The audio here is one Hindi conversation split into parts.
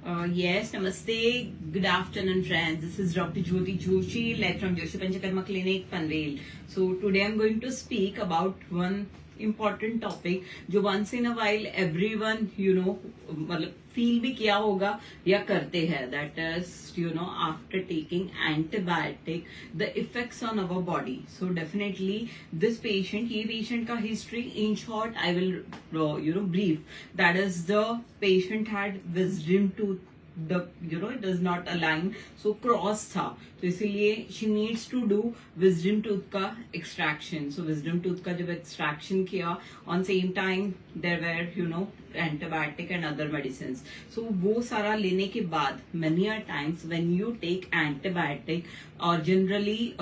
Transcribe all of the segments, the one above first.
Yes, namaste. Good afternoon, friends. This is Dr. Jyoti Joshi, led from Joshi Panchakarma Clinic, Panvel. So today I'm going to speak about one important topic जो once in a while everyone मतलब फील भी किया होगा या करते हैं, that is after taking antibiotic the effects on our body. So definitely this patient, ये patient का history in short I will brief. That is the patient had wisdom tooth, the it does not align, so cross था, तो इसीलिए she needs to do wisdom tooth का extraction. So wisdom tooth का जब extraction किया, on same time there were antibiotic and other medicines. So वो सारा लेने के बाद many a times when you take antibiotic और generally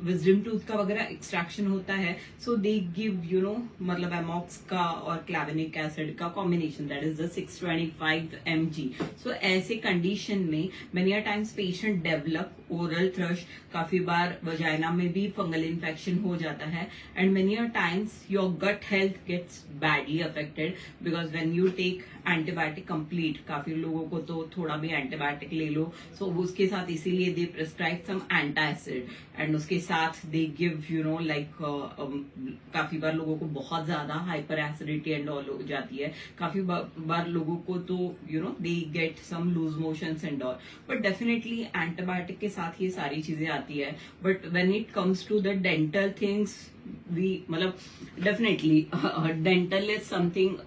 wisdom tooth का वगैरह extraction होता है, so they give मतलब amox का और clavinic acid का combination, that is the 625 mg. So ऐसे कंडीशन में many a times patient develop oral thrush, काफी बार वजाइना में भी फंगल इन्फेक्शन हो जाता है, and many a times your gut health gets badly affected because when you take antibiotic complete, काफी लोगों को तो थोड़ा भी एंटीबायोटिक ले लो, so उसके साथ इसीलिए they prescribe some antacid and उसके साथ they give काफी बार लोगों को बहुत ज्यादा हाइपर एसिडिटी एंड ऑल हो जाती है, काफी बार लोगों को तो they get some loose motions and all, but definitely antibiotic के साथ ये सारी चीजें आती है. But when it comes to the dental things, we मतलब definitely dental is something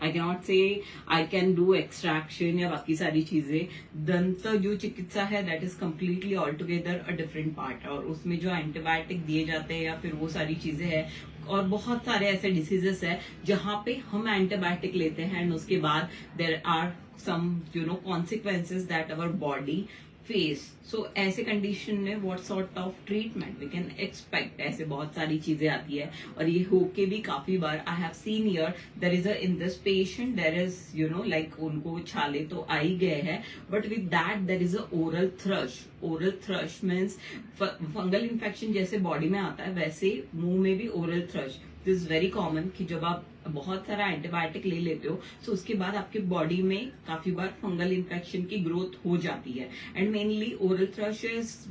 I cannot say I can do extraction या बाकी सारी चीजें. दंत जो चिकित्सा है that is completely altogether a different part, और उसमें जो एंटीबायोटिक दिए जाते हैं या फिर वो सारी चीजें हैं, और बहुत सारे ऐसे डिसीजेस है जहाँ पे हम एंटीबायोटिक लेते हैं एंड उसके बाद there are some consequences that our body face. So ऐसे कंडीशन में what sort of treatment we can expect, ऐसे बहुत सारी चीजें आती है, और ये होके भी काफी बार I have seen here there is in this patient there is like उनको छाले तो आ ही गए हैं, but with that there is a oral thrush. Oral thrush means fungal infection जैसे बॉडी में आता है वैसे मुंह में भी oral thrush. This is very common कि जब आप बहुत सारा एंटीबायोटिक ले लेते हो तो उसके बाद आपके बॉडी में काफी बार फंगल इन्फेक्शन की ग्रोथ हो जाती है, एंड मेनली ओरल थ्रश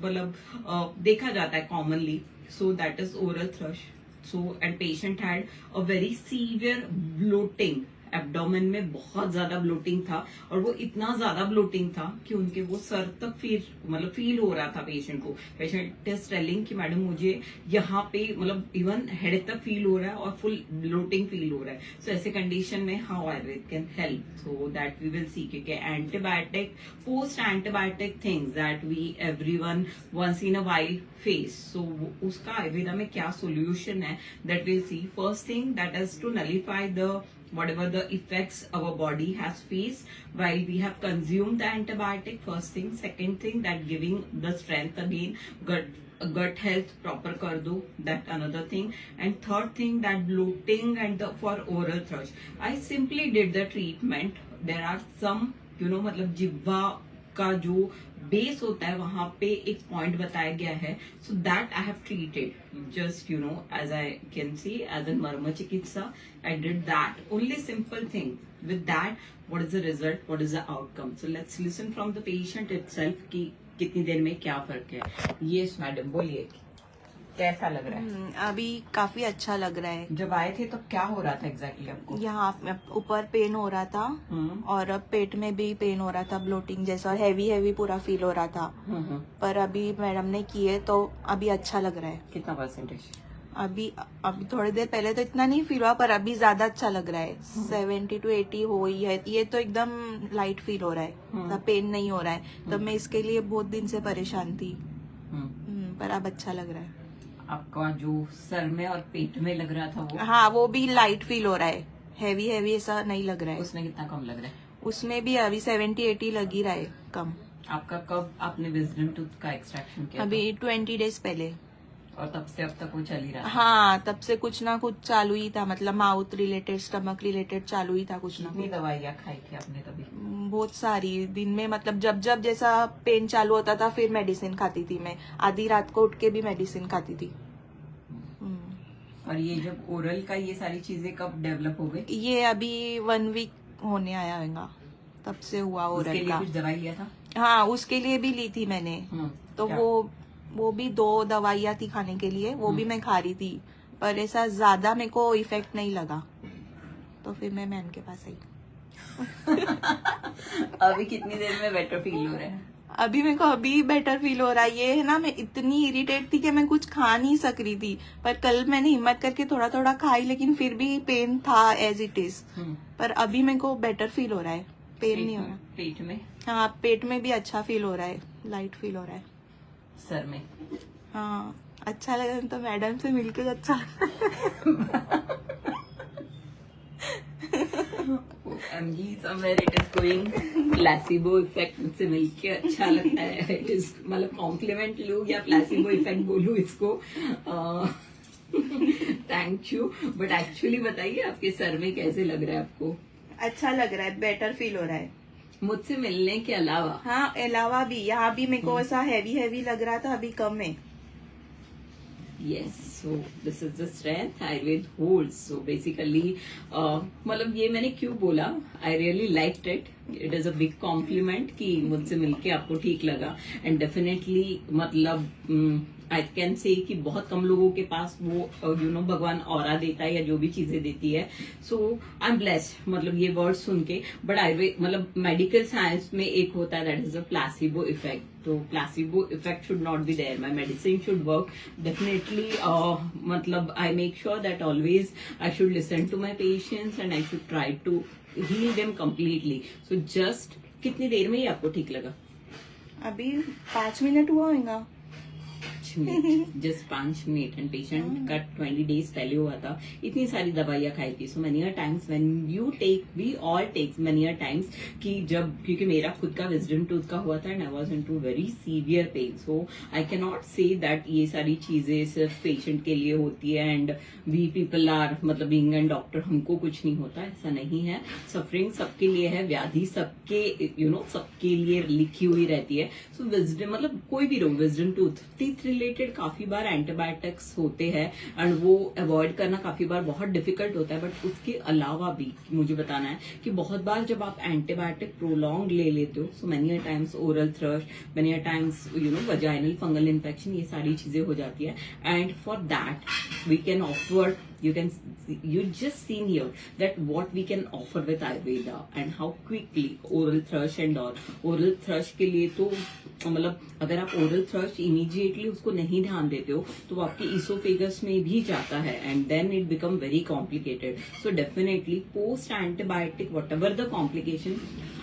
मतलब देखा जाता है commonly. So that is oral thrush. So and patient had a very severe bloating, abdomen में बहुत ज्यादा ब्लोटिंग था, और वो इतना ज्यादा ब्लोटिंग था कि उनके वो सर तक फील हो रहा था पेशेंट को. पेशेंट इज टेलिंग कि मैडम मुझे यहाँ पे मतलब इवन हेड तक फील हो रहा है और फुल ब्लोटिंग फील हो रहा है. सो ऐसे कंडीशन में how Ayurveda can help, so that we will see. क्योंकि antibiotic post antibiotic things that we everyone once in a while face, so उसका आयुर्वेदा में क्या सोल्यूशन है that will see. First thing that is to nullify the whatever the effects our body has faced while we have consumed the antibiotic. First thing. Second thing, that giving the strength again, gut health proper kar do, that another thing. And third thing, that bloating and for oral thrush, I simply did the treatment. There are some मतलब जिह्वा का जो बेस होता है वहां पे एक पॉइंट बताया गया है, so that I have treated just as I can see as an मर्म चिकित्सा. I did that only simple thing. With that what is the result, what is the outcome. So let's listen from the patient itself कि कितनी देर में क्या फर्क है. यस मैडम बोलिए, कैसा लग रहा है? अभी काफी अच्छा लग रहा है. जब आए थे तो क्या हो रहा था एग्जैक्टली आपको? यहाँ ऊपर पेन हो रहा था और अब पेट में भी पेन हो रहा था, ब्लोटिंग जैसा, हैवी हैवी पूरा फील हो रहा था. पर अभी मैडम ने किए तो अभी अच्छा लग रहा है. कितना परसेंटेज? अभी थोड़ी देर पहले तो इतना नहीं फील हुआ, पर अभी ज्यादा अच्छा लग रहा है. 70 to 80 हो ही है. ये तो एकदम लाइट फील हो रहा है, पेन नहीं हो रहा है. तब मैं इसके लिए बहुत दिन से परेशान थी, पर अब अच्छा लग रहा है. आपका जो सर में और पेट में लग रहा था वो? हाँ, वो भी लाइट फील हो रहा है, हैवी हैवी ऐसा नहीं लग रहा है. उसमें कितना कम लग रहा है? उसमें भी अभी 70-80 लग ही रहा है कम. आपका कब आपने विजडम टूथ का एक्सट्रैक्शन किया? अभी 20 डेज पहले. और तब से अब तक वो चल ही रहा है? हाँ, तब से कुछ ना कुछ चालू ही था, मतलब माउथ रिलेटेड, स्टमक रिलेटेड चालू ही था कुछ ना कुछ. कितनी दवाइयाँ खाई थी आपने तभी? बहुत सारी. दिन में मतलब जब जब जैसा पेन चालू होता था फिर मेडिसिन खाती थी मैं. आधी रात को उठ के भी मेडिसिन खाती थी. और ये जब ओरल का ये सारी चीजें कब डेवलप हो गई? ये अभी 1 वीक होने आया होगा. तब से हुआ उसके ओरल लिए का। कुछ दवाई लिया था? हाँ, उसके लिए भी ली थी मैंने। तो क्या? वो भी 2 दवाइयाँ थी खाने के लिए, वो भी मैं खा रही थी, पर ऐसा ज्यादा मेरे को इफेक्ट नहीं लगा, तो फिर मैं मैम के पास आई। अभी कितनी देर में बेटर फील हो रहा है? अभी मेरे को अभी बेटर फील हो रहा है। ये है ना, मैं इतनी इरिटेट थी कि मैं कुछ खा नहीं सक रही थी, पर कल मैंने हिम्मत करके थोड़ा थोड़ा खाई, लेकिन फिर भी पेन था एज इट इज। पर अभी मेरे को बेटर फील हो रहा है, पेन नहीं हो रहा। पेट में? हाँ, पेट में भी अच्छा फील हो रहा है, लाइट फील हो रहा है। सर में? हाँ, अच्छा लगा, तो मैडम से मिलकर अच्छा लगा। OMG, somewhere it is going placebo effect से मिलके अच्छा लगता है। It is मतलब कॉम्प्लीमेंट लूँ या प्लेसिबो इफेक्ट बोलूँ इसको? Thank you. बट एक्चुअली बताइए, आपके सर में कैसे लग रहा है आपको? अच्छा लग रहा है, बेटर फील हो रहा है। मुझसे मिलने के अलावा? हाँ, अलावा भी यहाँ भी मेरे को ऐसा हैवी हैवी लग रहा था, अभी कम है। Yes, so this is the strength Ayurveda holds. So basically, मतलब ये मैंने क्यों बोला? I really liked it. It is a big compliment कि मुझसे मिलके आपको ठीक लगा, and definitely मतलब I can say कि बहुत कम लोगों के पास वो भगवान ऑरा देता है या जो भी चीजें देती है। So I'm blessed, मतलब ये वर्ड सुन के। बट आयुर्वेद मतलब मेडिकल साइंस में एक होता है, that is a placebo effect. तो placebo effect should not be there, my medicine should work definitely. मतलब I make sure that always I should listen to my patients and I should try to heal them completely. So just कितनी देर में ही आपको ठीक लगा? अभी 5 मिनट हुआ होगा। Just 5 minute. एंड पेशेंट का 20 डेज पहले हुआ था, इतनी सारी दवाइयां खाई थी। So many times when you take, we all take many times कि जब, क्योंकि मेरा खुद का विजडम टूथ का हुआ था and I was into very severe pain. So I can not say that ये सारी चीजें सिर्फ पेशेंट के लिए होती है एंड वी पीपल आर मतलब बीइंग एन डॉक्टर हमको कुछ नहीं होता, ऐसा नहीं है। सफरिंग सबके लिए है, व्याधि सबके सबके लिए लिखी हुई रहती है। सो विजडम मतलब कोई भी रोग, विजडम टूथ, टीथ रिलेटेड काफी बार एंटीबायोटिक्स होते हैं एंड वो अवॉइड करना काफी बार बहुत डिफिकल्ट होता है। बट उसके अलावा भी मुझे बताना है कि बहुत बार जब आप एंटीबायोटिक प्रोलॉन्ग ले लेते हो, so many times oral thrush, many times vaginal fungal infection, ये सारी चीजें हो जाती है। And for that we can offer, you just seen here that what we can offer with Ayurveda and how quickly oral thrush and all. Oral thrush के लिए तो मतलब अगर आप oral thrush immediately उसको नहीं ध्यान देते हो तो वो आपके esophagus में भी जाता है and then it become very complicated. So definitely post antibiotic whatever the complication,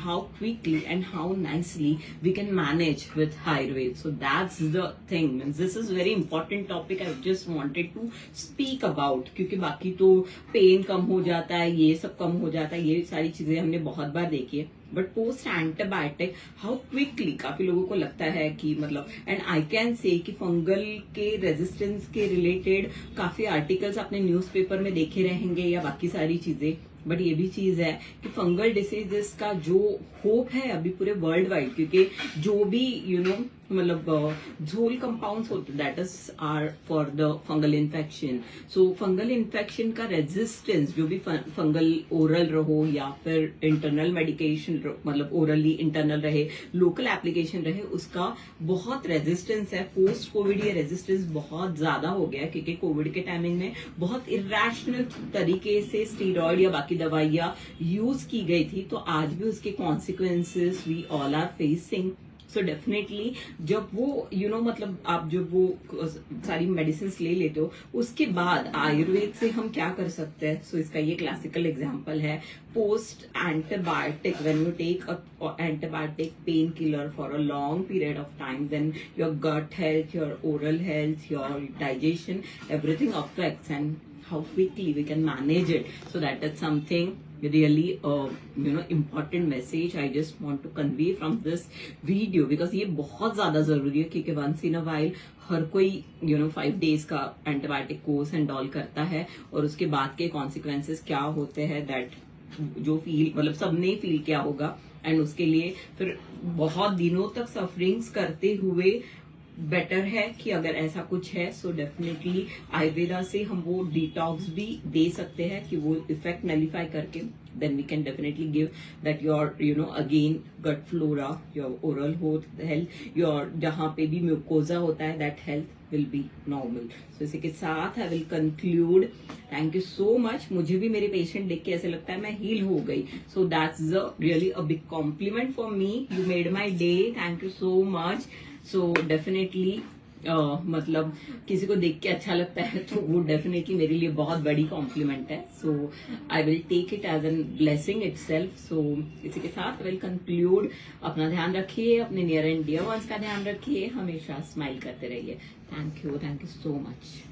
how quickly and how nicely we can manage with Ayurveda. So that's the thing. This is very important topic I just wanted to speak about, क्योंकि बाकी तो पेन कम हो जाता है, ये सब कम हो जाता है, ये सारी चीजें हमने बहुत बार देखी है। But post antibiotic how quickly, काफी लोगों को लगता है कि मतलब, एंड आई कैन से कि फंगल के रेजिस्टेंस के रिलेटेड काफी आर्टिकल्स आपने न्यूज़पेपर में देखे रहेंगे या बाकी सारी चीजें। बट ये भी चीज है कि फंगल डिसीजेस का जो होप है अभी पूरे वर्ल्ड वाइड, क्योंकि जो भी मतलब झोल कंपाउंड्स होते that is are for the fungal infection. So fungal infection का रेजिस्टेंस जो भी फंगल ओरल रहो या फिर इंटरनल मेडिकेशन मतलब ओरली इंटरनल रहे, लोकल एप्लीकेशन रहे, उसका बहुत रेजिस्टेंस है। पोस्ट कोविड ये रेजिस्टेंस बहुत ज्यादा हो गया क्योंकि कोविड के टाइमिंग में बहुत इरेशनल तरीके से स्टीरॉइड या बाकी दवाइयां यूज की गई थी, तो आज भी उसके consequences we all are facing. So definitely जब वो मतलब आप जब वो सारी मेडिसिन ले लेते हो उसके बाद आयुर्वेद से हम क्या कर सकते हैं। सो इसका ये क्लासिकल एग्जांपल है post antibiotic, when you take antibiotic pain killer for a long period of time, then your gut health, your oral health, your digestion, everything affects and how quickly we can manage it. So that is something really important message I just want to convey from this video, because ये बहुत ज्यादा जरूरी है क्योंकि once in a while हर कोई 5 days का एंटीबायोटिक कोर्स एंड ऑल करता है और उसके बाद के कॉन्सिक्वेंसेस क्या होते हैं, दैट जो फील मतलब सबने फील किया होगा एंड उसके लिए फिर बहुत दिनों तक सफरिंग्स करते हुए बेटर है कि अगर ऐसा कुछ है सो डेफिनेटली आयुर्वेदा से हम वो डिटॉक्स भी दे सकते हैं कि वो इफेक्ट नलीफाई करके then we can definitely give that your again gut flora, your oral health, your जहाँ पे भी mucosa होता है that health will be normal. So इसी के साथ I will conclude. Thank you so much. मुझे भी मेरे पेशेंट देख के ऐसे लगता है मैं हील हो गई. So that's really a big compliment for me. You made my day. Thank you so much. So definitely मतलब किसी को देख के अच्छा लगता है तो वो डेफिनेटली मेरे लिए बहुत बड़ी कॉम्प्लीमेंट है. So I will take it as an blessing itself. So इसी के साथ विल कंक्लूड. अपना ध्यान रखिए, अपने नियर एंड डियर वंस का ध्यान रखिए, हमेशा स्माइल करते रहिए. Thank you so much.